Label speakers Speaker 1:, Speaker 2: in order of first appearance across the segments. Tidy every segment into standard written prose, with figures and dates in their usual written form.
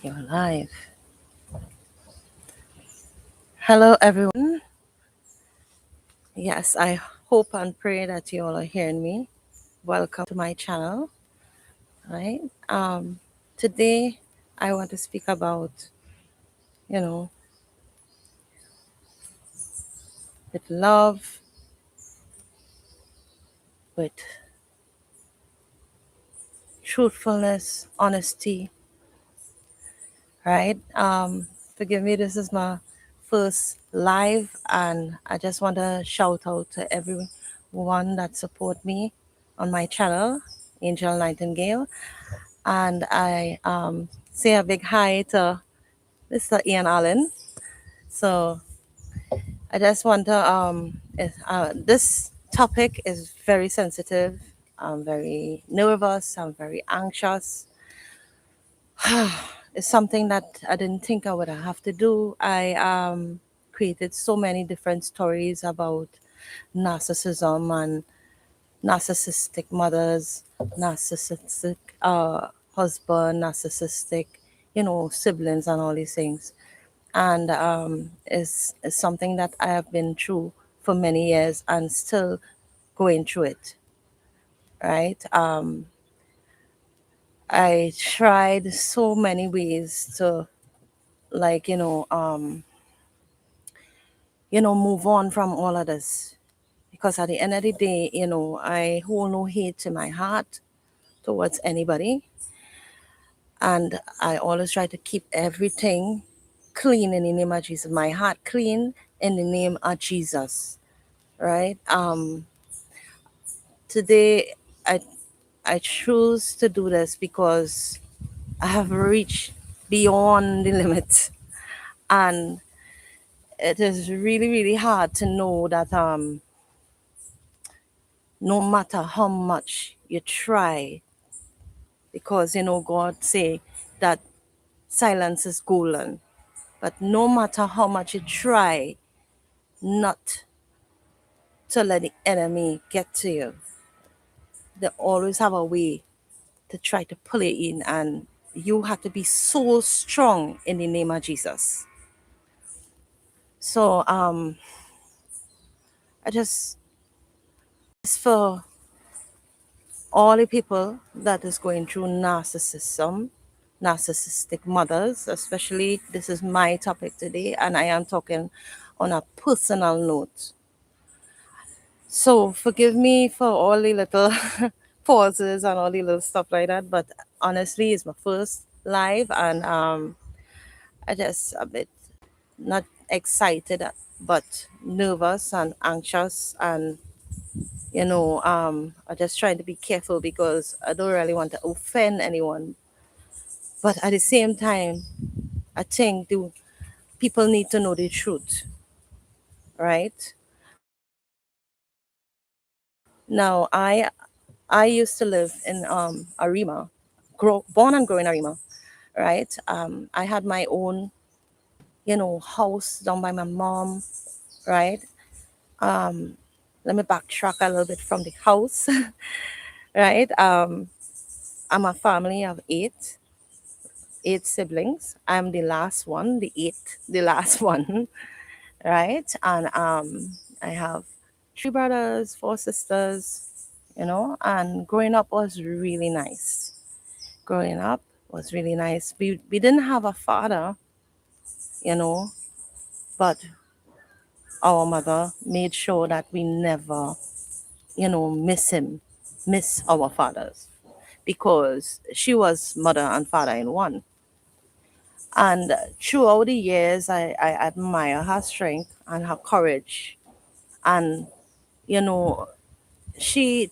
Speaker 1: You're live. Hello, everyone. Yes, I hope and pray that you all are hearing me. Welcome to my channel. Right. Today, I want to speak about, you know, with love, with truthfulness, honesty. Right. Forgive me. This is my first live, and I just want to shout out to everyone that support me on my channel, Angel Nightingale. And I say a big hi to Mr. Ian Allen. So I just want to, this topic is very sensitive. I'm very nervous. I'm very anxious. It's something that I didn't think I would have to do. I created so many different stories about narcissism and narcissistic mothers, narcissistic husband, narcissistic, siblings, and all these things. And is something that I have been through for many years and still going through it. Right? I tried so many ways to, like, move on from all of this, because at the end of the day, I hold no hate in my heart towards anybody. And I always try to keep everything clean in the name of Jesus. My heart clean in the name of Jesus. Right? Today I I choose to do this because I have reached beyond the limit. And it is really, really hard to know that no matter how much you try, because God say that silence is golden. But no matter how much you try not to let the enemy get to you, they always have a way to try to pull it in, and you have to be so strong in the name of Jesus. So I just, for all the people that is going through narcissism, narcissistic mothers, especially, this is my topic today, and I am talking on a personal note. So forgive me for all the little pauses and all the little stuff like that, but honestly, it's my first live, and I just a bit not excited, but nervous and anxious, and I just trying to be careful because I don't really want to offend anyone. But at the same time, I think the people need to know the truth, right? Now, I used to live in Arima, born and grown in Arima, right? I had my own, house down by my mom, right? Let me backtrack a little bit from the house, right? I'm a family of eight siblings. I'm the last one, the last one, right? And I have three brothers, four sisters, and growing up was really nice. Growing up was really nice. We didn't have a father, you know, but our mother made sure that we never, miss him, miss our fathers, because she was mother and father in one. And throughout the years, I admire her strength and her courage. And, you know, she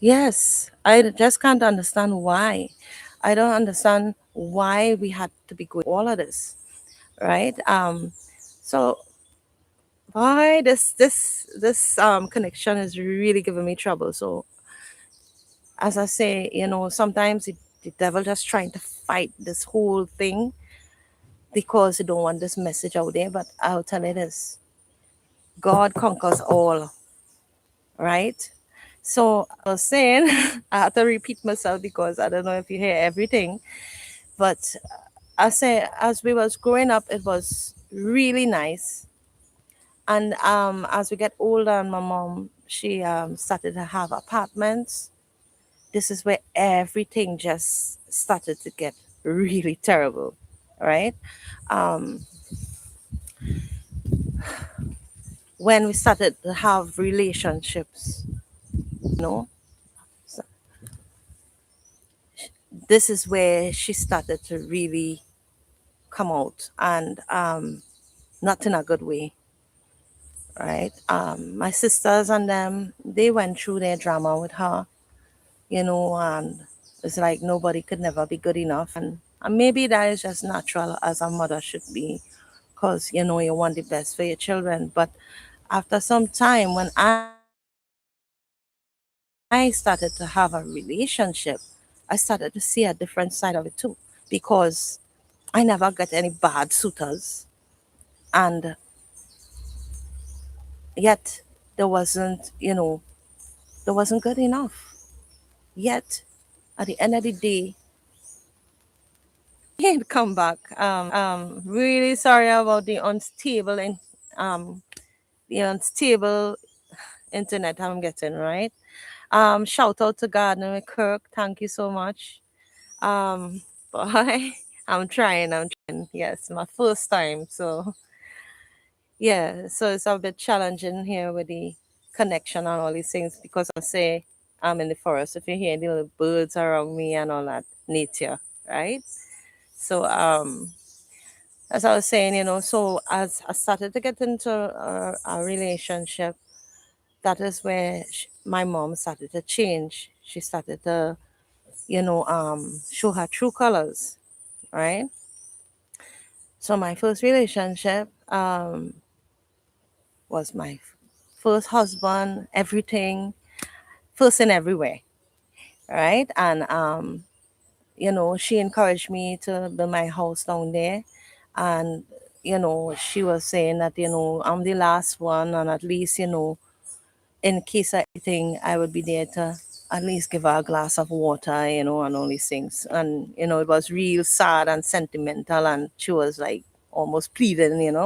Speaker 1: Yes, I just can't understand why. I don't understand why we had to be going all of this, right? So why this connection is really giving me trouble. So as I say, sometimes the devil just trying to fight this whole thing because he don't want this message out there. But I'll tell you this: God conquers all, right? So I was saying, I have to repeat myself because I don't know if you hear everything. But I say, as we was growing up, it was really nice. And as we get older, and my mom, she started to have apartments. This is where everything just started to get really terrible, right? Um, when we started to have relationships, you know, so this is where she started to really come out, and not in a good way, right? My sisters and them, they went through their drama with her, and it's like nobody could never be good enough. And maybe that is just natural as a mother should be, because, you want the best for your children. But after some time, when I started to have a relationship, I started to see a different side of it too, because I never got any bad suitors, and yet there wasn't, there wasn't good enough. Yet at the end of the day, he'd come back. Really sorry about um the unstable internet I'm getting, right? Shout out to Gardner Kirk. Thank you so much. Boy, I'm trying. Yes, my first time. So yeah, so it's a bit challenging here with the connection and all these things, because I say I'm in the forest. If you hear the little birds around me and all that nature, right? So as I was saying, so as I started to get into a relationship, that is where my mom started to change. She started to, show her true colors, right? So my first relationship was my first husband, everything, first in everywhere, right? And she encouraged me to build my house down there, and she was saying that I'm the last one, and at least in case of anything, I would be there to at least give her a glass of water, and all these things. And it was real sad and sentimental, and she was like almost pleading.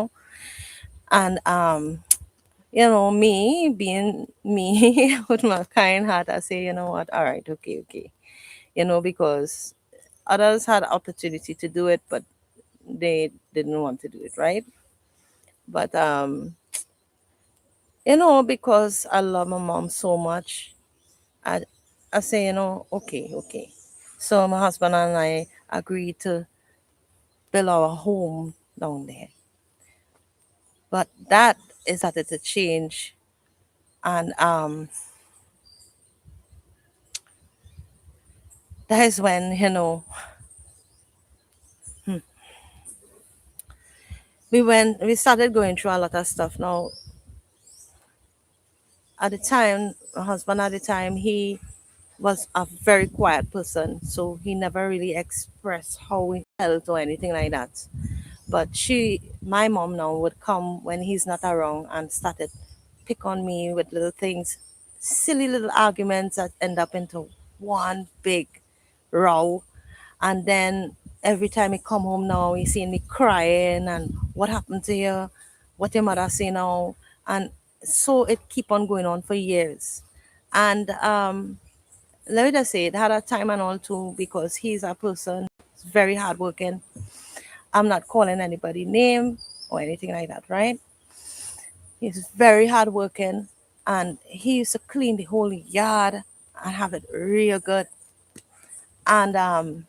Speaker 1: And me being me with my kind heart, I say, you know what, all right, okay, okay, because others had opportunity to do it, but they didn't want to do it, right? But because I love my mom so much, I I say, okay, okay. So my husband and I agreed to build our home down there. But that is started to change, and that is when we started going through a lot of stuff. Now, at the time, my husband at the time, he was a very quiet person, so he never really expressed how he felt or anything like that. But my mom now would come when he's not around and started pick on me with little things, silly little arguments that end up into one big row. And then every time he come home now, he see me crying and what happened to you? What your mother say now? And so it keep on going on for years. And let me just say it had a time and all too, because he's a person who's very hardworking. I'm not calling anybody name or anything like that, right? He's very hardworking, and he used to clean the whole yard and have it real good. And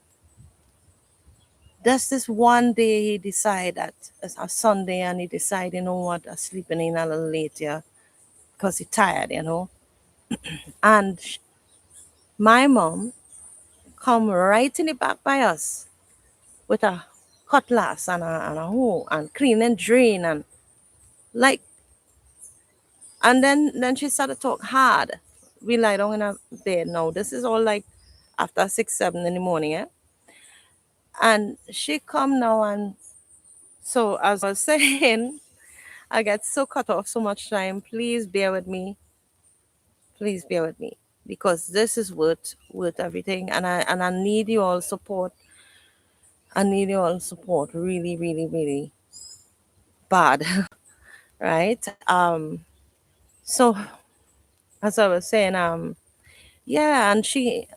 Speaker 1: there's this one day he decided that it's a Sunday, and he decided, you know what, I'm sleeping in a little later because he's tired. And My mom come right in the back by us with a cutlass and a hoe and clean and drain and like, and then she started to talk hard. We lie down in a bed now. This is all like after 6, 7 in the morning, eh? And she come now, and so as I was saying, I get so cut off so much time. Please bear with me. Please bear with me. Because this is worth everything, and I need you all support. I need you all support really, really, really bad. Right? So as I was saying, yeah, and she,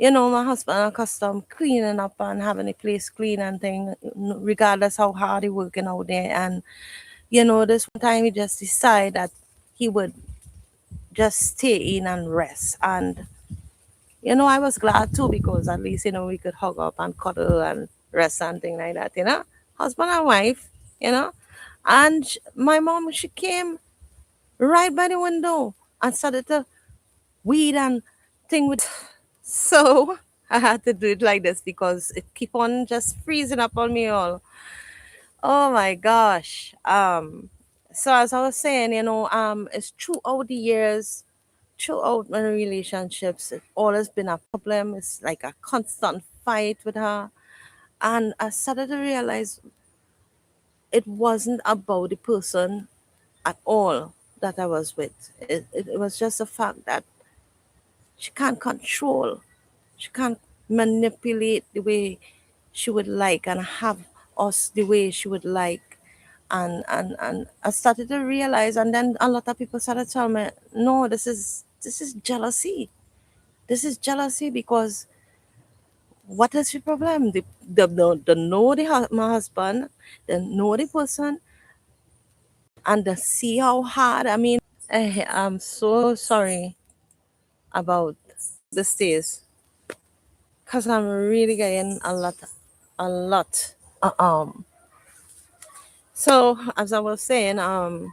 Speaker 1: my husband accustomed cleaning up and having the place clean and thing, regardless how hard he working out there. And this one time he just decided that he would just stay in and rest. And I was glad too, because at least we could hug up and cuddle and rest and thing like that. Husband and wife. You know, and my mom, she came right by the window and started to weed and thing with. So I had to do it like this because it keep on just freezing up on me all. Oh my gosh. So as I was saying, it's throughout the years, throughout my relationships, it always been a problem. It's like a constant fight with her. And I started to realize it wasn't about the person at all that I was with. It was just the fact that she can't control. She can't manipulate the way she would like and have us the way she would like. And I started to realize, and then a lot of people started telling me, no, this is jealousy. This is jealousy because what is the problem? The know my husband, the know the person, and the see how hard. I mean, I'm so sorry about the stays, because I'm really getting a lot. So as I was saying, I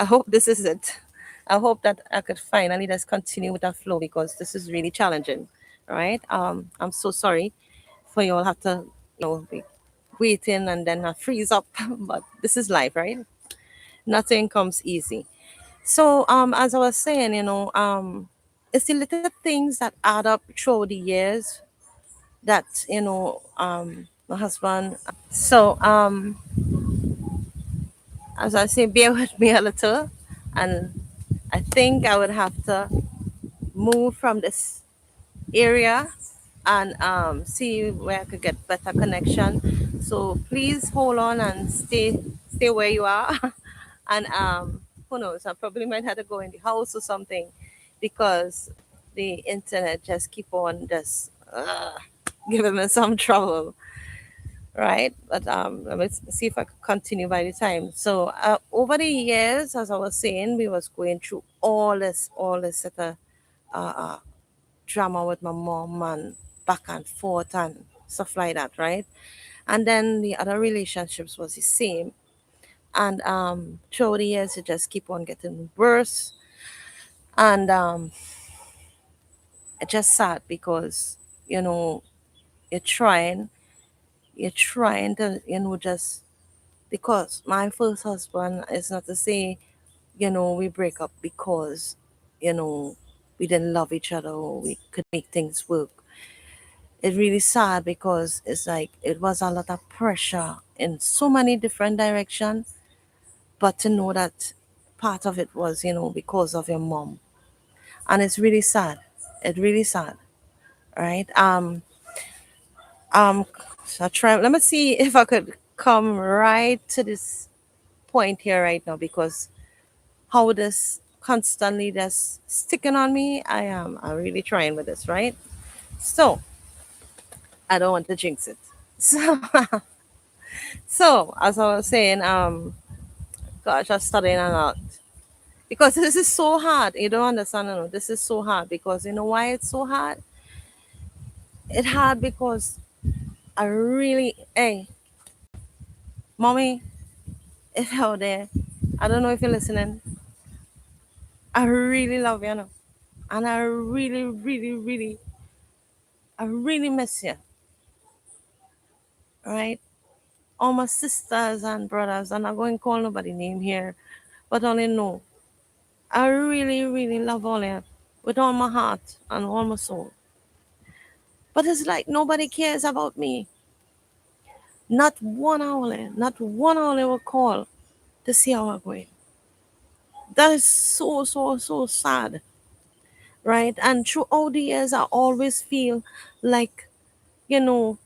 Speaker 1: hope this is it. I hope that I could finally just continue with that flow, because this is really challenging. Right? I'm so sorry for you all have to, be waiting and then freeze up, but this is life, right? Nothing comes easy. So as I was saying, it's the little things that add up through the years that my husband. So as I say, bear with me a little, and I think I would have to move from this area and see where I could get better connection. So please hold on and stay where you are. And who knows, I probably might have to go in the house or something, because the internet just keep on just giving me some trouble, right? But let me see if I could continue by the time. So over the years, as I was saying, we was going through all this sort of drama with my mom and back and forth and stuff like that, right? And then the other relationships was the same. And through the years, it just keep on getting worse. And it's just sad because, you know, you're trying, you're trying to, just because my first husband is not to say, we break up because, you know, we didn't love each other or we could make things work. It's really sad because it's like it was a lot of pressure in so many different directions, but to know that part of it was, because of your mom. And it's really sad. It's really sad. Right? Um so let me see if I could come right to this point here right now, because how this constantly just sticking on me, I'm really trying with this, right? So I don't want to jinx it. So so as I was saying, gosh, I'm studying a lot. Because this is so hard. You don't understand. No, this is so hard because you know why it's so hard? It's hard because I really, hey, mommy, it's out there. I don't know if you're listening. I really love you, know, and I really, really, really, I really miss you, right? All my sisters and brothers, and I'm not going to call nobody name here, but only know I really, really love all of you with all my heart and all my soul. But it's like nobody cares about me. Not one hour will call to see how I'm going. That is so, so, so sad, right? And throughout the years, I always feel like, you know,